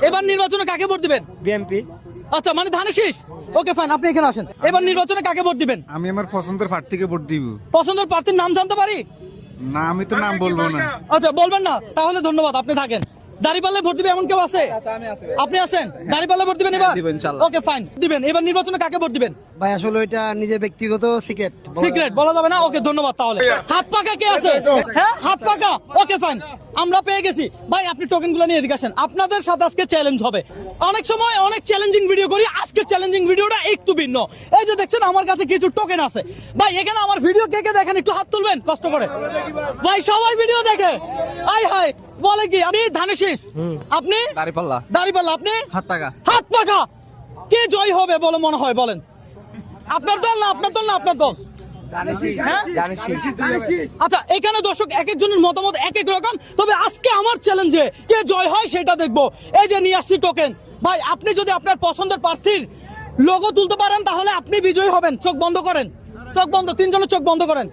এবার নির্বাচনে কাকে ভোট দিবেন? বিএনপি। আচ্ছা, মানে ধানের শীষ। ওকে ফাইন, আপনি এখানে আসেন। এবার নির্বাচনে কাকে ভোট দিবেন? আমি আমার পছন্দের প্রার্থীকে ভোট দিব। পছন্দের প্রার্থীর নাম জানতে পারি? না, আমি তো নাম বলবো না। আচ্ছা, বলবেন না, তাহলে ধন্যবাদ, আপনি থাকেন। দাঁড়িপাল্লায় ভোট দিবে এমন কেউ আছে? আপনি আছেন? দাঁড়িপাল্লায় ভোট দিবেন এবার? ওকে ফাইন, দিবেন। এবার নির্বাচনে কাকে ভোট দিবেন? ভাই আসলে এটা নিজের ব্যক্তিগত সিক্রেট সিক্রেট বলা যাবে না। ওকে, ধন্যবাদ। তাহলে হাত পাকা কে আছে? হ্যাঁ, হাত পাকা। ওকে ফাইন, আমরা পেয়ে গেছি। ভাই, আপনি টোকেন গুলো নিয়ে এদিকে আসেন। আপনাদের সাথে আজকে চ্যালেঞ্জ হবে। অনেক সময় অনেক চ্যালেঞ্জিং ভিডিও করি, আজকে চ্যালেঞ্জিং ভিডিওটা একটু ভিন্ন। এই যে দেখছেন আমার কাছে কিছু টোকেন আছে। ভাই, এখানে আমার ভিডিও কে কে দেখেন, একটু হাত তুলবেন কষ্ট করে। ভাই, সবাই ভিডিও দেখে। আই হাই, বলে কি আপনি ধানের শীষ, আপনি দাঁড়িপাল্লা। দাঁড়িপাল্লা, আপনি হাত পাকা। হাত পাকা। কে জয় হবে বলে মনে হয় বলেন? আপনার দল না আপনার দল না আপনার দল? হ্যাঁ? আচ্ছা, এখানে দর্শক এক একজনের মতামত এক এক রকম। তবে আজকে আমার চ্যালেঞ্জে কে জয় হয় সেটা দেখবো। এই যে নিয়ে আসছি টোকেন। ভাই, আপনি যদি আপনার পছন্দের প্রার্থীর লোগো তুলতে পারেন তাহলে আপনি বিজয়ী হবেন। চোখ বন্ধ করেন, চোখ বন্ধ, তিনজনের চোখ বন্ধ করেন।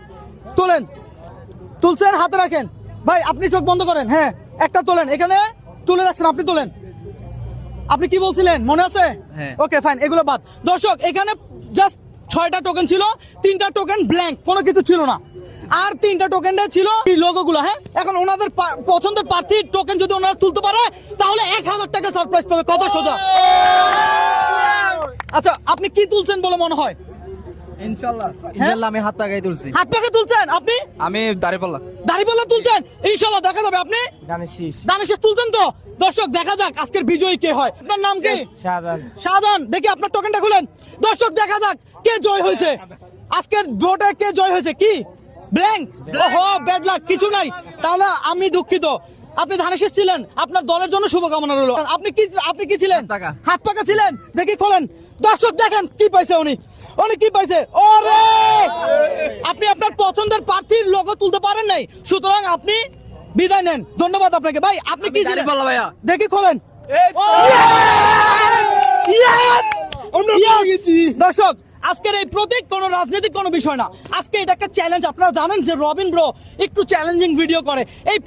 তোলেন, তুলছেন, হাতে রাখেন। ভাই, আপনি চোখ বন্ধ করেন। হ্যাঁ, একটা তোলেন, এখানে তুলে রাখছেন, আপনি তোলেন। আপনি কি বলছিলেন মনে আছে? ওকে ফাইন, এগুলো বাদ। দর্শক, এখানে জাস্ট 6টা টোকেন ছিল, 3টা টোকেন ব্ল্যাঙ্ক, কোনো কিছু ছিল না। আর 3টা টোকেনটা ছিল এই লোগোগুলো। হ্যাঁ, এখন ওনাদের পছন্দের প্রার্থীর টোকেন যদি ওনারা তুলতে পারে তাহলে 1000 টাকা সারপ্রাইজ পাবে। কত সোজা। আচ্ছা, আপনি কি তুলছেন বলে মনে হয়? ইনশাআল্লাহ আমি হাত পাকাই তুলছি। হাত পাকে তুলছেন আপনি? আমি দাঁড়িপাল্লা। দাঁড়িপাল্লা তুলছেন? ইনশাআল্লাহ দেখা যাবে। আপনি ধানের শীষ। ধানের শীষ তুলছেন তো? দর্শক, দেখা যাক আজকের বিজয়ী কে হয়। আপনার নাম কি? শাহজাহান। শাহজাহান, দেখি আপনার টোকেনটা খুলেন। দর্শক, দেখা যাক কে জয় হয়েছে। আজকের ভোটে কে জয় হয়েছে? কি ব্ল্যাঙ্ক? ওহো, ব্যাড লাক, কিছু নাই। তাহলে আমি দুঃখিত। আপনি ধানের শীষ ছিলেন, আপনার দলের জন্য শুভকামনা রইল। আপনি কি ছিলেন? হাত পাকা ছিলেন। দেখি খোলেন। দর্শক, দেখেন কি পাইছে উনি। উনি কি পাইছে? ওরে, আপনি আপনার পছন্দের প্রার্থীর লোগো তুলতে পারেন নাই, সুতরাং আপনি বিদায় নেন। ধন্যবাদ আপনাকে। ভাই, আপনি কি ছিলেন? ভাইয়া। দেখি খোলেন। দর্শক, আজকের এই প্রতীক কোনো রাজনৈতিক কোনো বিষয় না। আজকে এটা একটা চ্যালেঞ্জ। আপনারা জানেন যে রবিন ব্রো একটু চ্যালেঞ্জিং ভিডিও করে। এই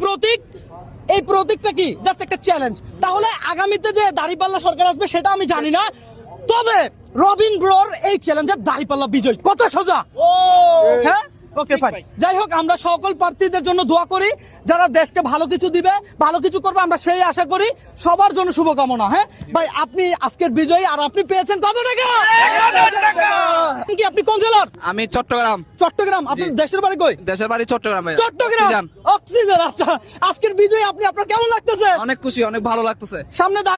প্রতীকটা কি? জাস্ট একটা চ্যালেঞ্জ। তাহলে আগামীতে যে দাঁড়িপাল্লা সরকার আসবে সেটা আমি জানি না, তবে রবিন ব্রোর এই চ্যালেঞ্জের দাঁড়িপাল্লা বিজয়। কত সোজা। হ্যাঁ, ওকে ফাইন। যাই হোক, আমরা সকল প্রার্থীদের জন্য দোয়া করি, যারা দেশকে ভালো কিছু দিবে, ভালো কিছু করবে, আমরা সেই আশা করি। সবার জন্য শুভকামনা। হ্যাঁ ভাই, আপনি আজকের বিজয়ী, আর আপনি পেয়েছেন কত টাকা? 1000 টাকা। কি আপনি কোন জেলার? আমি চট্টগ্রাম। চট্টগ্রাম। আপনার দেশের বাড়ি কই? দেশের বাড়ি চট্টগ্রাম। চট্টগ্রাম, অক্সিজেন। আচ্ছা, আজকের বিজয়ী আপনি, আপনার কেমন লাগতেছে? অনেক খুশি, অনেক ভালো লাগতেছে। সামনে